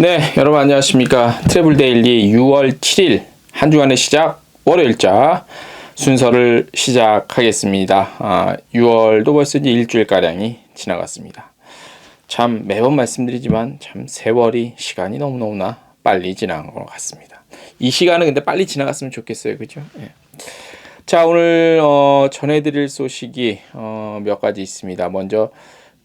네, 여러분 안녕하십니까. 트래블 데일리 6월 7일 한 주간의 시작 월요일자 순서를 시작하겠습니다. 6월도 벌써 이제 일주일가량이 지나갔습니다. 참 매번 말씀드리지만 참 세월이 시간이 너무너무나 빨리 지나간 것 같습니다. 이 시간은 근데 빨리 지나갔으면 좋겠어요. 그죠? 예. 자, 오늘 전해드릴 소식이 몇 가지 있습니다. 먼저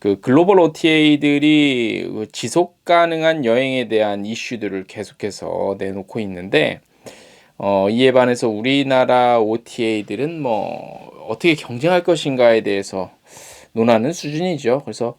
그 글로벌 OTA들이 지속 가능한 여행에 대한 이슈들을 계속해서 내놓고 있는데 이에 반해서 우리나라 OTA들은 뭐 어떻게 경쟁할 것인가에 대해서 논하는 수준이죠. 그래서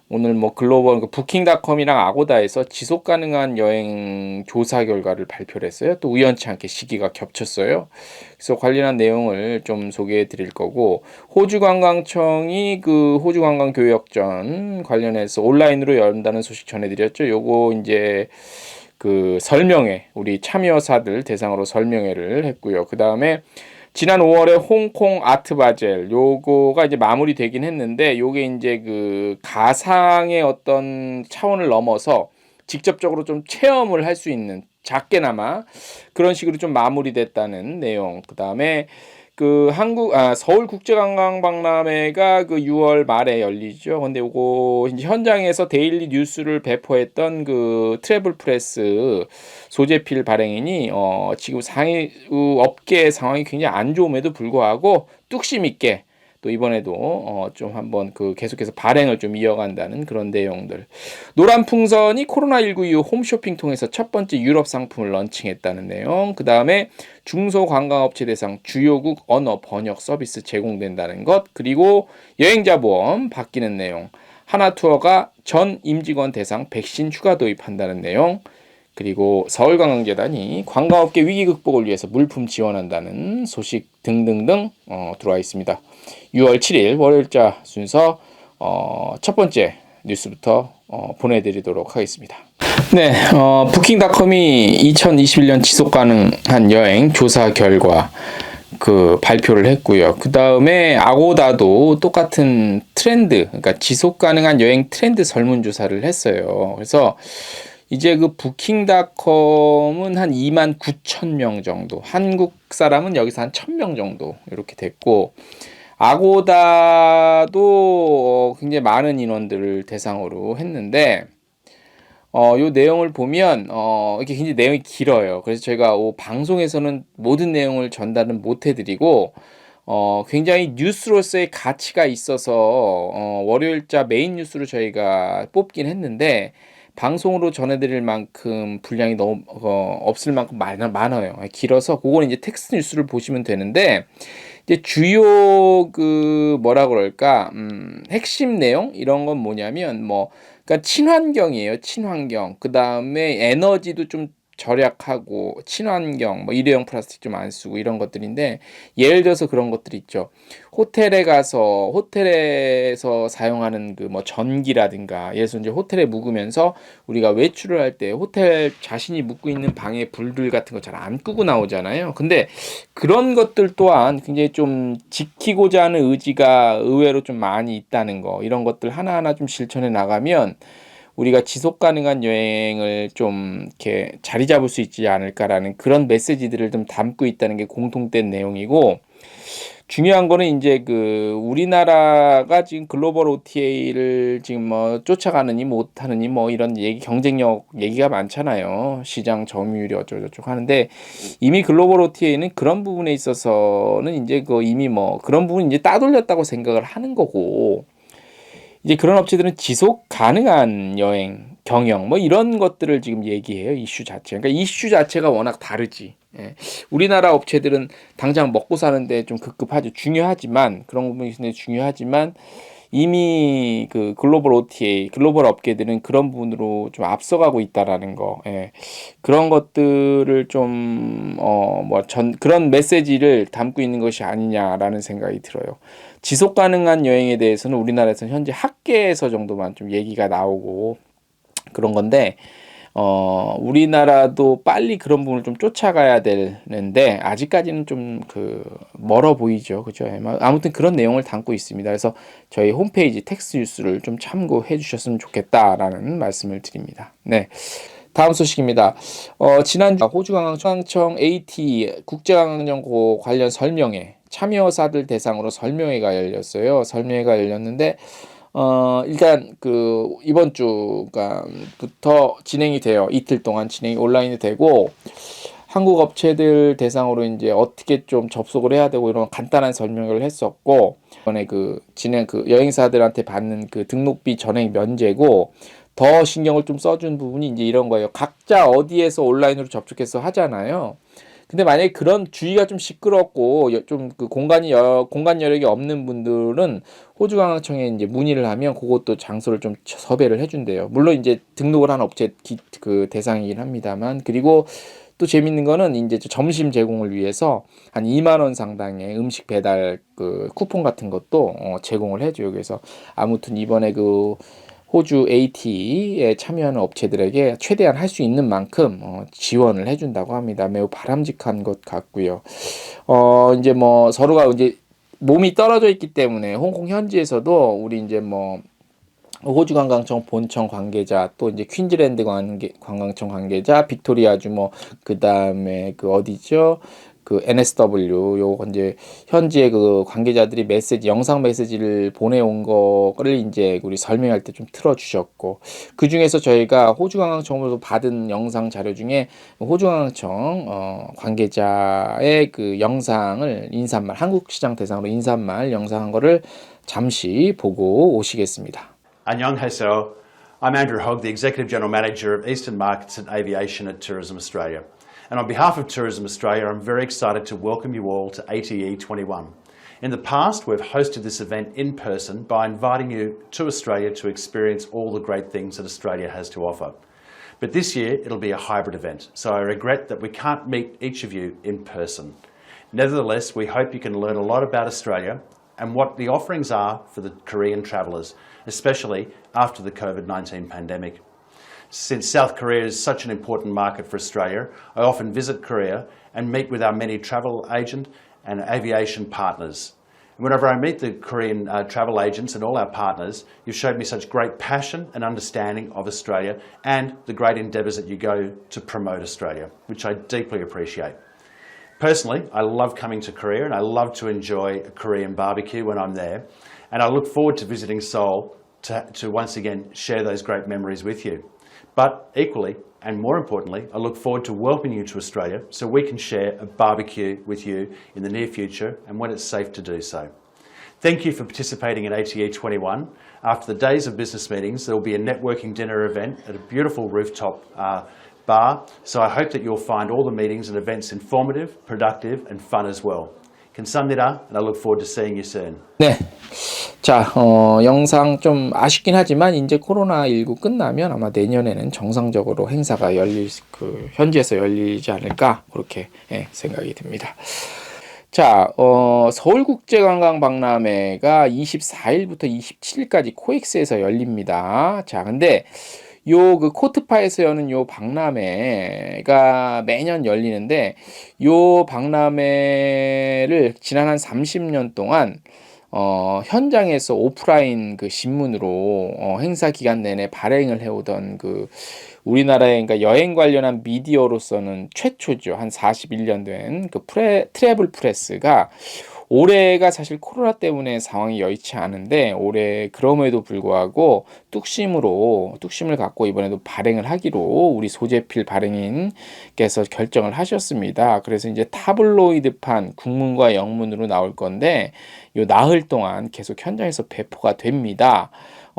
오늘 뭐 글로벌 부킹닷컴이랑 아고다에서 지속 가능한 여행 조사 결과를 발표를 했어요. 또 우연치 않게 시기가 겹쳤어요. 그래서 관련한 내용을 좀 소개해 드릴 거고, 호주관광청이 그 호주관광교역전 관련해서 온라인으로 연다는 소식 전해드렸죠. 요거 이제 그 설명회, 우리 참여사들 대상으로 설명회를 했고요. 그 다음에 지난 5월에 홍콩 아트바젤 요거가 이제 마무리되긴 했는데, 요게 이제 그 가상의 어떤 차원을 넘어서 직접적으로 좀 체험을 할 수 있는, 작게나마 그런 식으로 좀 마무리됐다는 내용. 그 다음에 그 서울국제관광박람회가 그 6월 말에 열리죠. 근데 요거 이제 현장에서 데일리 뉴스를 배포했던 그 트래블 프레스 소재필 발행인이 지금 업계 상황이 굉장히 안 좋음에도 불구하고 뚝심 있게 또 이번에도 좀 한번 그 계속해서 발행을 좀 이어간다는 그런 내용들. 노란풍선이 코로나19 이후 홈쇼핑 통해서 첫 번째 유럽 상품을 런칭했다는 내용. 그 다음에 중소관광업체 대상 주요국 언어 번역 서비스 제공된다는 것. 그리고 여행자 보험 바뀌는 내용. 하나투어가 전 임직원 대상 백신 추가 도입한다는 내용. 그리고 서울관광재단이 관광업계 위기 극복을 위해서 물품 지원한다는 소식 등등등 들어와 있습니다. 6월 7일 월요일자 순서 첫 번째 뉴스부터 보내드리도록 하겠습니다. 네, 부킹닷컴이 2021년 지속 가능한 여행 조사 결과 그 발표를 했고요. 그 다음에 아고다도 똑같은 트렌드, 그러니까 지속 가능한 여행 트렌드 설문조사를 했어요. 그래서 이제 그 부킹닷컴은 한 29,000명 정도, 한국 사람은 여기서 한 1,000명 정도 이렇게 됐고, 아고다도 굉장히 많은 인원들을 대상으로 했는데, 요 내용을 보면 이렇게 굉장히 내용이 길어요. 그래서 저희가 방송에서는 모든 내용을 전달은 못 해드리고, 굉장히 뉴스로서의 가치가 있어서 월요일자 메인 뉴스로 저희가 뽑긴 했는데, 방송으로 전해드릴 만큼 분량이 너무 없을 만큼 많아요. 길어서 그거는 이제 텍스트 뉴스를 보시면 되는데, 이제 주요 그 뭐라 그럴까 핵심 내용 이런 건 뭐냐면 그러니까 친환경이에요. 친환경. 그 다음에 에너지도 좀 절약하고 친환경, 일회용 플라스틱 좀 안 쓰고 이런 것들인데, 예를 들어서 그런 것들이 있죠. 호텔에서 사용하는 그 전기라든가, 예를 들어서 이제 호텔에 묵으면서 우리가 외출을 할 때 호텔 자신이 묵고 있는 방에 불들 같은 거 잘 안 끄고 나오잖아요. 근데 그런 것들 또한 굉장히 좀 지키고자 하는 의지가 의외로 좀 많이 있다는 거, 이런 것들 하나하나 좀 실천해 나가면 우리가 지속 가능한 여행을 좀 이렇게 자리 잡을 수 있지 않을까라는 그런 메시지들을 좀 담고 있다는 게 공통된 내용이고, 중요한 거는 이제 그 우리나라가 지금 글로벌 OTA를 지금 쫓아가느니 못하느니 이런 경쟁력 얘기가 많잖아요. 시장 점유율이 어쩌고저쩌고 하는데, 이미 글로벌 OTA는 그런 부분에 있어서는 이제 이미 그런 부분 이제 따돌렸다고 생각을 하는 거고, 이제 그런 업체들은 지속 가능한 여행, 경영 이런 것들을 지금 얘기해요. 이슈 자체. 그러니까 이슈 자체가 워낙 다르지. 예. 우리나라 업체들은 당장 먹고 사는데 좀 급급하죠. 중요하지만, 그런 부분이 중요하지만, 이미 그 글로벌 OTA, 글로벌 업계들은 그런 부분으로 좀 앞서가고 있다라는 거. 예. 그런 것들을 좀 그런 메시지를 담고 있는 것이 아니냐라는 생각이 들어요. 지속 가능한 여행에 대해서는 우리나라에서는 현재 학계에서 정도만 좀 얘기가 나오고 그런 건데, 우리나라도 빨리 그런 부분을 좀 쫓아가야 되는데 아직까지는 좀 멀어 보이죠. 그죠? 아무튼 그런 내용을 담고 있습니다. 그래서 저희 홈페이지 텍스트 뉴스를 좀 참고해 주셨으면 좋겠다라는 말씀을 드립니다. 네. 다음 소식입니다. 지난 호주관광청 AT 국제관광연구 관련 설명회 참여사들 대상으로 설명회가 열렸어요. 설명회가 열렸는데 일단 이번 주부터 진행이 돼요. 이틀 동안 진행이 온라인이 되고 한국 업체들 대상으로 이제 어떻게 좀 접속을 해야 되고 이런 간단한 설명을 했었고 이번에 여행사들한테 받는 등록비 전액 면제고 더 신경을 좀 써준 부분이 이제 이런 거예요. 각자 어디에서 온라인으로 접촉해서 하잖아요. 근데 만약에 그런 주위가 좀 시끄럽고 좀 공간 여력이 없는 분들은 호주관광청에 이제 문의를 하면 그것도 장소를 좀 섭외를 해준대요. 물론 이제 등록을 한 업체 대상이긴 합니다만. 그리고 또 재밌는 거는 이제 점심 제공을 위해서 한 2만 원 상당의 음식 배달 쿠폰 같은 것도 제공을 해줘요. 그래서 아무튼 이번에 호주 AT에 참여하는 업체들에게 최대한 할 수 있는 만큼 지원을 해준다고 합니다. 매우 바람직한 것 같고요. 이제 서로가 이제 몸이 떨어져 있기 때문에 홍콩 현지에서도 우리 이제 호주 관광청 본청 관계자, 또 이제 퀸즐랜드 관광청 관계자, 빅토리아주 그다음에 어디죠? NSW 요 이제 현지의 관계자들이 영상 메시지를 보내온 거를 이제 우리 설명할 때 좀 틀어주셨고, 그 중에서 저희가 호주관광청으로 받은 영상 자료 중에 호주관광청 관계자의 영상을 인사말, 한국 시장 대상으로 인사말 영상한 거를 잠시 보고 오시겠습니다. 안녕하세요. I'm Andrew Hogg, the Executive General Manager of Eastern Markets and Aviation at Tourism Australia. And on behalf of Tourism Australia, I'm very excited to welcome you all to ATE 21. In the past, we've hosted this event in person by inviting you to Australia to experience all the great things that Australia has to offer. But this year, it'll be a hybrid event, so I regret that we can't meet each of you in person. Nevertheless, we hope you can learn a lot about Australia and what the offerings are for the Korean travellers, especially after the COVID-19 pandemic. Since South Korea is such an important market for Australia, I often visit Korea and meet with our many travel agent and aviation partners. And whenever I meet the Korean travel agents and all our partners, you've showed me such great passion and understanding of Australia and the great endeavours that you go to promote Australia, which I deeply appreciate. Personally, I love coming to Korea and I love to enjoy a Korean barbecue when I'm there. And I look forward to visiting Seoul to once again share those great memories with you. But equally, and more importantly, I look forward to welcoming you to Australia so we can share a barbecue with you in the near future and when it's safe to do so. Thank you for participating in ATE 21. After the days of business meetings, there will be a networking dinner event at a beautiful rooftop bar, so I hope that you'll find all the meetings and events informative, productive and fun as well. 감사합니다, and I look forward to seeing you soon. 네. 자, 영상 좀 아쉽긴 하지만 이제 코로나19 끝나면 아마 내년에는 정상적으로 행사가 현지에서 열리지 않을까 그렇게 생각이 듭니다. 자, 서울국제관광박람회가 24일부터 27일까지 코엑스에서 열립니다. 자, 근데 코트파에서 여는 요 박람회가 매년 열리는데 요 박람회를 지난 한 30년 동안 현장에서 오프라인 신문으로 행사 기간 내내 발행을 해오던 우리나라의 그러니까 여행 관련한 미디어로서는 최초죠. 한 41년 된 트래블 프레스가 올해가 사실 코로나 때문에 상황이 여의치 않은데 올해 그럼에도 불구하고 뚝심을 갖고 이번에도 발행을 하기로 우리 소재필 발행인께서 결정을 하셨습니다. 그래서 이제 타블로이드판 국문과 영문으로 나올 건데 요 나흘 동안 계속 현장에서 배포가 됩니다.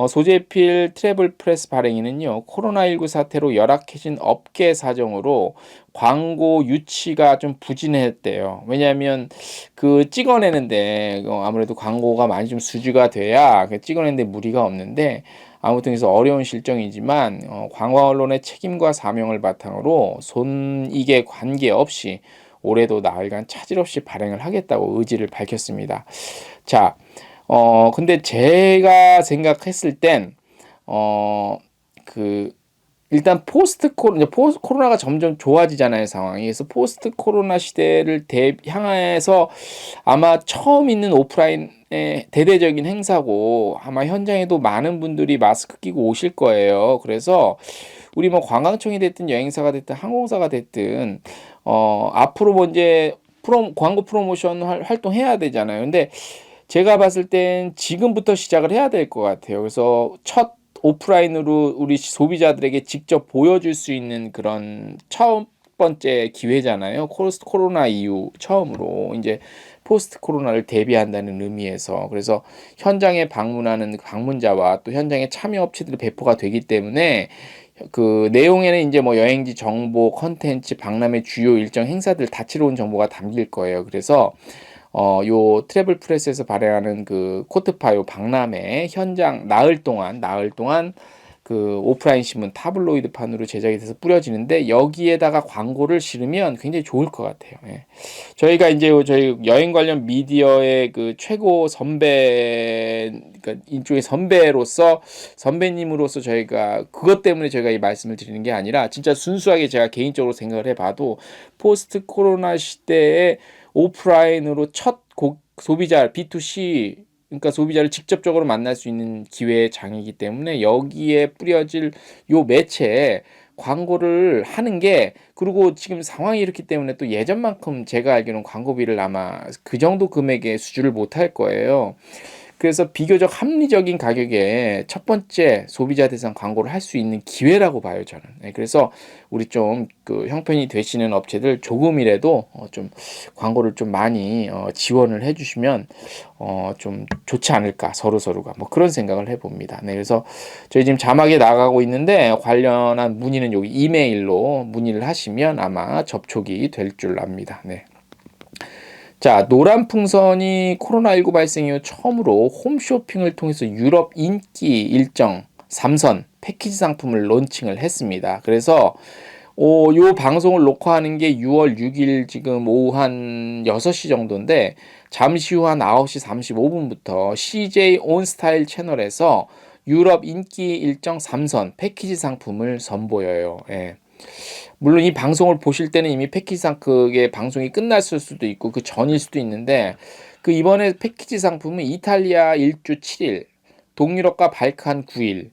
소재필 트래블 프레스 발행인은요, 코로나19 사태로 열악해진 업계 사정으로 광고 유치가 좀 부진했대요. 왜냐하면 찍어내는데 아무래도 광고가 많이 좀 수주가 돼야 찍어내는데 무리가 없는데 아무튼 그래서 어려운 실정이지만 관광 언론의 책임과 사명을 바탕으로 손익에 관계없이 올해도 나흘간 차질 없이 발행을 하겠다고 의지를 밝혔습니다. 자, 근데 제가 생각했을 땐, 일단 코로나가 점점 좋아지잖아요, 상황이. 그래서 포스트 코로나 시대를 향해서 아마 처음 있는 오프라인의 대대적인 행사고 아마 현장에도 많은 분들이 마스크 끼고 오실 거예요. 그래서 우리 뭐 관광청이 됐든 여행사가 됐든 항공사가 됐든 앞으로 뭐 이제 광고 프로모션 활동해야 되잖아요. 근데 제가 봤을 땐 지금부터 시작을 해야 될 것 같아요. 그래서 첫 오프라인으로 우리 소비자들에게 직접 보여줄 수 있는 그런 첫 번째 기회잖아요. 코로나 이후 처음으로 이제 포스트 코로나를 대비한다는 의미에서, 그래서 현장에 방문하는 방문자와 또 현장에 참여 업체들이 배포가 되기 때문에 그 내용에는 이제 뭐 여행지 정보, 컨텐츠, 박람회 주요 일정 행사들 다채로운 정보가 담길 거예요. 그래서 요 트래블 프레스에서 발행하는 그 코트파요 박람회 현장 나흘 동안 그 오프라인 신문 타블로이드판으로 제작이 돼서 뿌려지는데, 여기에다가 광고를 실으면 굉장히 좋을 것 같아요. 예. 저희가 이제 저희 여행 관련 미디어의 그 최고 선배, 그러니까 일종의 선배님으로서 저희가 그것 때문에 저희가 이 말씀을 드리는 게 아니라, 진짜 순수하게 제가 개인적으로 생각을 해봐도 포스트 코로나 시대에 오프라인으로 첫 소비자 B2C, 그러니까 소비자를 직접적으로 만날 수 있는 기회의 장이기 때문에 여기에 뿌려질 요 매체에 광고를 하는 게, 그리고 지금 상황이 이렇기 때문에 또 예전만큼 제가 알기로는 광고비를 아마 그 정도 금액의 수주를 못할 거예요. 그래서 비교적 합리적인 가격에 첫 번째 소비자 대상 광고를 할 수 있는 기회라고 봐요, 저는. 네, 그래서 우리 좀 그 형편이 되시는 업체들 조금이라도 좀 광고를 좀 많이 지원을 해주시면 좀 좋지 않을까, 서로가 뭐 그런 생각을 해봅니다. 네, 그래서 저희 지금 자막에 나가고 있는데 관련한 문의는 여기 이메일로 문의를 하시면 아마 접촉이 될 줄 압니다. 네. 자, 노란 풍선이 코로나19 발생 이후 처음으로 홈쇼핑을 통해서 유럽 인기 일정 3선 패키지 상품을 론칭을 했습니다. 그래서 요 방송을 녹화하는 게 6월 6일 지금 오후 한 6시 정도인데, 잠시 후 한 9시 35분부터 CJ 온스타일 채널에서 유럽 인기 일정 3선 패키지 상품을 선보여요. 예. 물론 이 방송을 보실 때는 이미 패키지상 그게 방송이 끝났을 수도 있고 그 전일 수도 있는데, 그 이번에 패키지 상품은 이탈리아 일주 7일, 동유럽과 발칸 9일,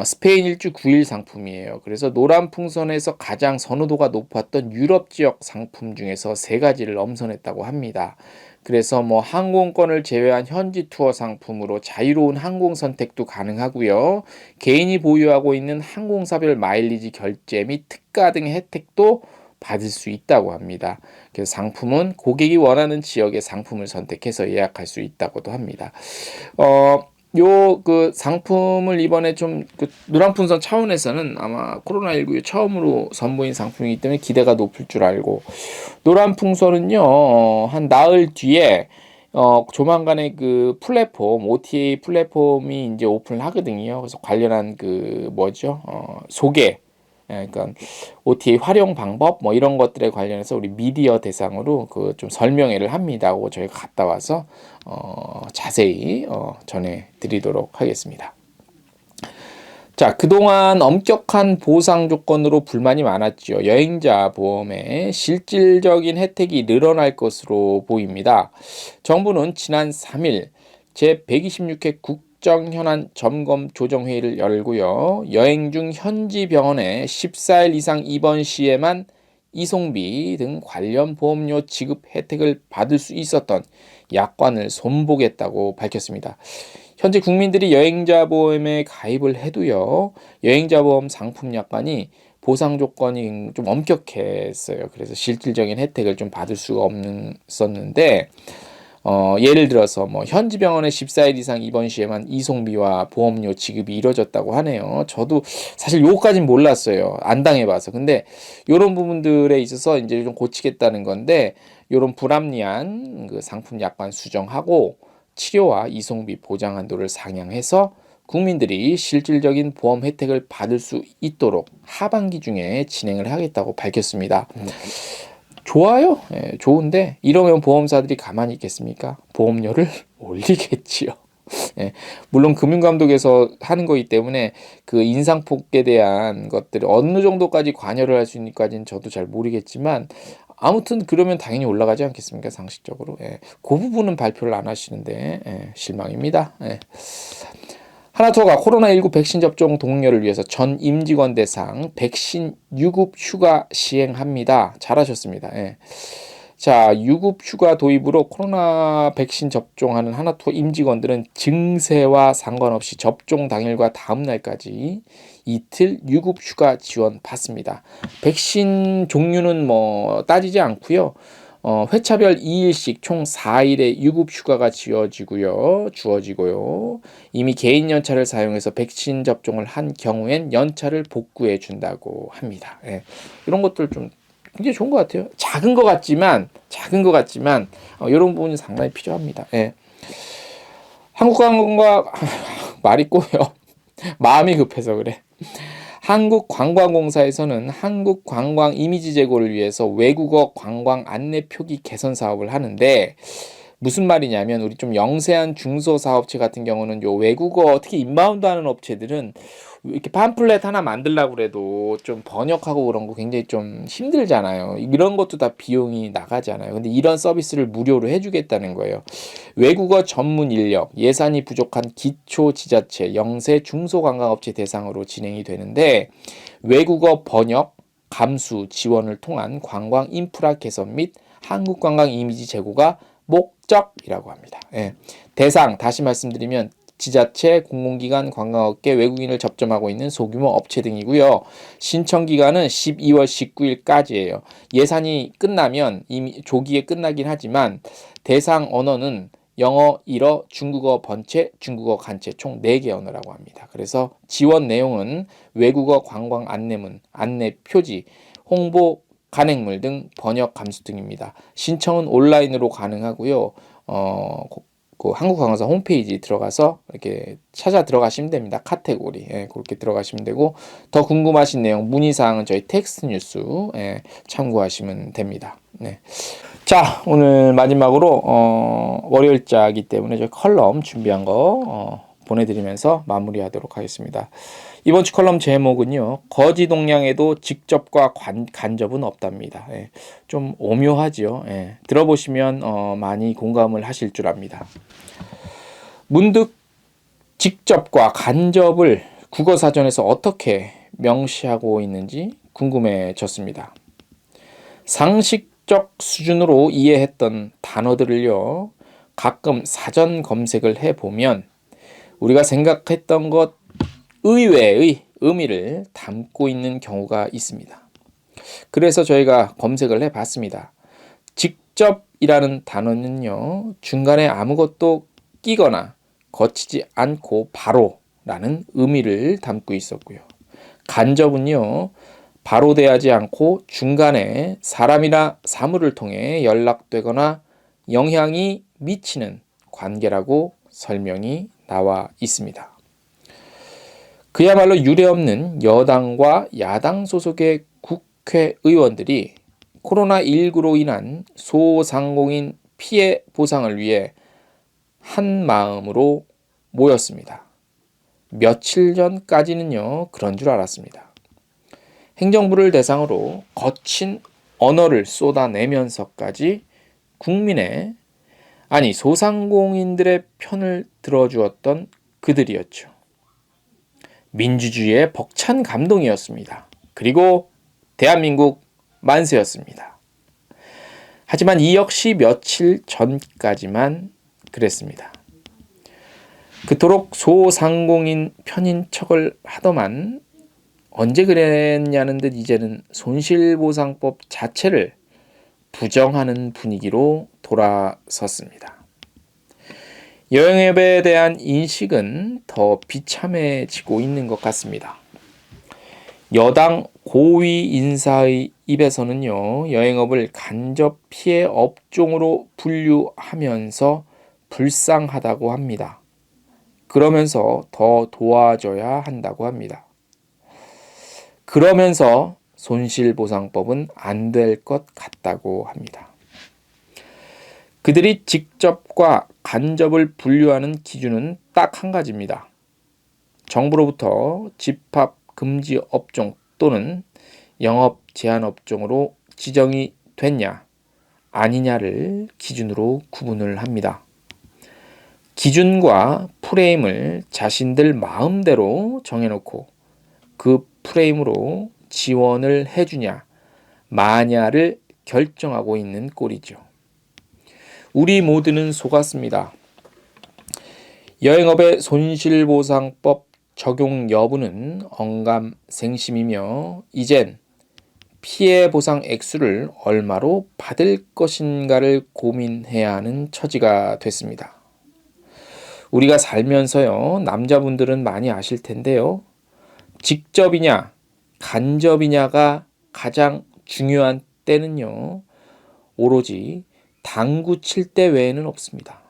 스페인 일주 9일 상품이에요. 그래서 노란 풍선에서 가장 선호도가 높았던 유럽 지역 상품 중에서 3가지를 엄선했다고 합니다. 그래서 뭐 항공권을 제외한 현지 투어 상품으로 자유로운 항공 선택도 가능하고요. 개인이 보유하고 있는 항공사별 마일리지 결제 및 특가 등의 혜택도 받을 수 있다고 합니다. 그래서 상품은 고객이 원하는 지역의 상품을 선택해서 예약할 수 있다고도 합니다. 요 그 상품을 이번에 좀 그 노란풍선 차원에서는 아마 코로나19 처음으로 선보인 상품이기 때문에 기대가 높을 줄 알고, 노란풍선은요 한 나흘 뒤에 조만간에 그 플랫폼 OTA 플랫폼이 이제 오픈을 하거든요. 그래서 관련한 그 뭐죠 소개, 그러니까 OTA 활용 방법 뭐 이런 것들에 관련해서 우리 미디어 대상으로 그 좀 설명회를 합니다. 고 저희가 갔다 와서 자세히 전해드리도록 하겠습니다. 자, 그동안 엄격한 보상 조건으로 불만이 많았죠. 여행자 보험에 실질적인 혜택이 늘어날 것으로 보입니다. 정부는 지난 3일 제126회 국정현안 점검 조정회의를 열고요. 여행 중 현지 병원에 14일 이상 입원 시에만 이송비 등 관련 보험료 지급 혜택을 받을 수 있었던 약관을 손보겠다고 밝혔습니다. 현재 국민들이 여행자 보험에 가입을 해도요, 여행자 보험 상품 약관이 보상 조건이 좀 엄격했어요. 그래서 실질적인 혜택을 좀 받을 수가 없었는데, 예를 들어서 뭐 현지 병원에 14일 이상 입원 시에만 이송비와 보험료 지급이 이루어졌다고 하네요. 저도 사실 요거까진 몰랐어요. 안 당해봐서. 근데 요런 부분들에 있어서 이제 좀 고치겠다는 건데, 요런 불합리한 그 상품 약관 수정하고 치료와 이송비 보장 한도를 상향해서 국민들이 실질적인 보험 혜택을 받을 수 있도록 하반기 중에 진행을 하겠다고 밝혔습니다. 좋아요. 예, 좋은데 이러면 보험사들이 가만히 있겠습니까? 보험료를 올리겠지요. 예, 물론 금융감독에서 하는 거기 때문에 그 인상폭에 대한 것들을 어느 정도까지 관여를 할 수 있는지까지는 저도 잘 모르겠지만, 아무튼 그러면 당연히 올라가지 않겠습니까? 상식적으로. 예, 그 부분은 발표를 안 하시는데 실망입니다. 예. 하나투어가 코로나19 백신 접종 동료를 위해서 전 임직원 대상 백신 유급 휴가 시행합니다. 잘하셨습니다. 예. 자, 유급 휴가 도입으로 코로나 백신 접종하는 하나투어 임직원들은 증세와 상관없이 접종 당일과 다음 날까지 이틀 유급 휴가 지원 받습니다. 백신 종류는 뭐 따지지 않고요. 회차별 2일씩 총 4일의 유급 휴가가 주어지고요. 이미 개인 연차를 사용해서 백신 접종을 한 경우엔 연차를 복구해 준다고 합니다. 예. 이런 것들 좀 굉장히 좋은 것 같아요. 작은 것 같지만 이런 부분이 상당히 필요합니다. 예. 한국관광과 말이 꼬여. 마음이 급해서 그래. 한국관광공사에서는 한국 관광 이미지 제고를 위해서 외국어 관광 안내 표기 개선 사업을 하는데, 무슨 말이냐면 우리 좀 영세한 중소사업체 같은 경우는 요 외국어 특히 인바운드 하는 업체들은 이렇게 팜플렛 하나 만들려고 그래도 좀 번역하고 그런 거 굉장히 좀 힘들잖아요. 이런 것도 다 비용이 나가잖아요. 근데 이런 서비스를 무료로 해주겠다는 거예요. 외국어 전문 인력, 예산이 부족한 기초 지자체, 영세 중소관광업체 대상으로 진행이 되는데, 외국어 번역, 감수 지원을 통한 관광 인프라 개선 및 한국 관광 이미지 제고가 목적이라고 합니다. 예. 대상, 다시 말씀드리면 지자체, 공공기관, 관광업계, 외국인을 접점하고 있는 소규모 업체 등이고요. 신청 기간은 12월 19일까지예요. 예산이 끝나면 이미 조기에 끝나긴 하지만 대상 언어는 영어 1어, 중국어 번체, 중국어 간체 총 4개 언어라고 합니다. 그래서 지원 내용은 외국어 관광 안내문, 안내 표지, 홍보 간행물 등 번역 감수 등입니다. 신청은 온라인으로 가능하고요. 그 한국관광사 홈페이지 들어가서 이렇게 찾아 들어가시면 됩니다. 카테고리 그렇게 들어가시면 되고, 더 궁금하신 내용 문의사항은 저희 텍스트 뉴스 참고하시면 됩니다. 네. 자, 오늘 마지막으로 월요일자이기 때문에 저희 컬럼 준비한 거 보내드리면서 마무리하도록 하겠습니다. 이번 주 컬럼 제목은요, 거지 동량에도 직접과 간접은 없답니다. 예, 좀 오묘하죠. 예, 들어보시면 많이 공감을 하실 줄 압니다. 문득 직접과 간접을 국어사전에서 어떻게 명시하고 있는지 궁금해졌습니다. 상식적 수준으로 이해했던 단어들을요, 가끔 사전 검색을 해보면 우리가 생각했던 것 의외의 의미를 담고 있는 경우가 있습니다. 그래서 저희가 검색을 해봤습니다. 직접이라는 단어는요, 중간에 아무것도 끼거나 거치지 않고 바로라는 의미를 담고 있었고요. 간접은요, 바로 대하지 않고 중간에 사람이나 사물을 통해 연락되거나 영향이 미치는 관계라고 설명이 나와 있습니다. 그야말로 유례없는 여당과 야당 소속의 국회의원들이 코로나19로 인한 소상공인 피해 보상을 위해 한 마음으로 모였습니다. 며칠 전까지는요, 그런 줄 알았습니다. 행정부를 대상으로 거친 언어를 쏟아내면서까지 국민의, 아니 소상공인들의 편을 들어주었던 그들이었죠. 민주주의의 벅찬 감동이었습니다. 그리고 대한민국 만세였습니다. 하지만 이 역시 며칠 전까지만 그랬습니다. 그토록 소상공인 편인 척을 하더만 언제 그랬냐는 듯 이제는 손실보상법 자체를 부정하는 분위기로 돌아섰습니다. 여행업에 대한 인식은 더 비참해지고 있는 것 같습니다. 여당 고위 인사의 입에서는요, 여행업을 간접 피해 업종으로 분류하면서 불쌍하다고 합니다. 그러면서 더 도와줘야 한다고 합니다. 그러면서 손실보상법은 안 될 것 같다고 합니다. 그들이 직접과 간접을 분류하는 기준은 딱 한 가지입니다. 정부로부터 집합 금지 업종 또는 영업 제한 업종으로 지정이 됐냐 아니냐를 기준으로 구분을 합니다. 기준과 프레임을 자신들 마음대로 정해놓고 그 프레임으로 지원을 해주냐 마냐를 결정하고 있는 꼴이죠. 우리 모두는 속았습니다. 여행업의 손실보상법 적용 여부는 언감생심이며 이젠 피해 보상 액수를 얼마로 받을 것인가를 고민해야 하는 처지가 됐습니다. 우리가 살면서요, 남자분들은 많이 아실 텐데요. 직접이냐, 간접이냐가 가장 중요한 때는요, 오로지 당구 칠 때 외에는 없습니다.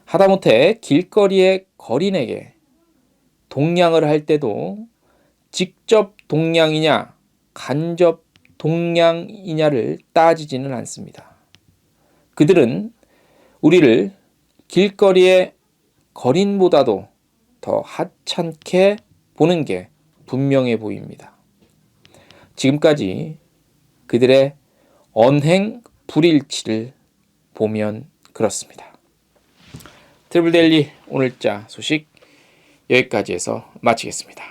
하다못해 길거리의 거린에게 동냥을 할 때도 직접 동냥이냐, 간접 동냥이냐를 따지지는 않습니다. 그들은 우리를 길거리의 거린보다도 더 하찮게 보는 게 분명해 보입니다. 지금까지 그들의 언행 불일치를 보면 그렇습니다. 트래블 데일리 오늘자 소식 여기까지 해서 마치겠습니다.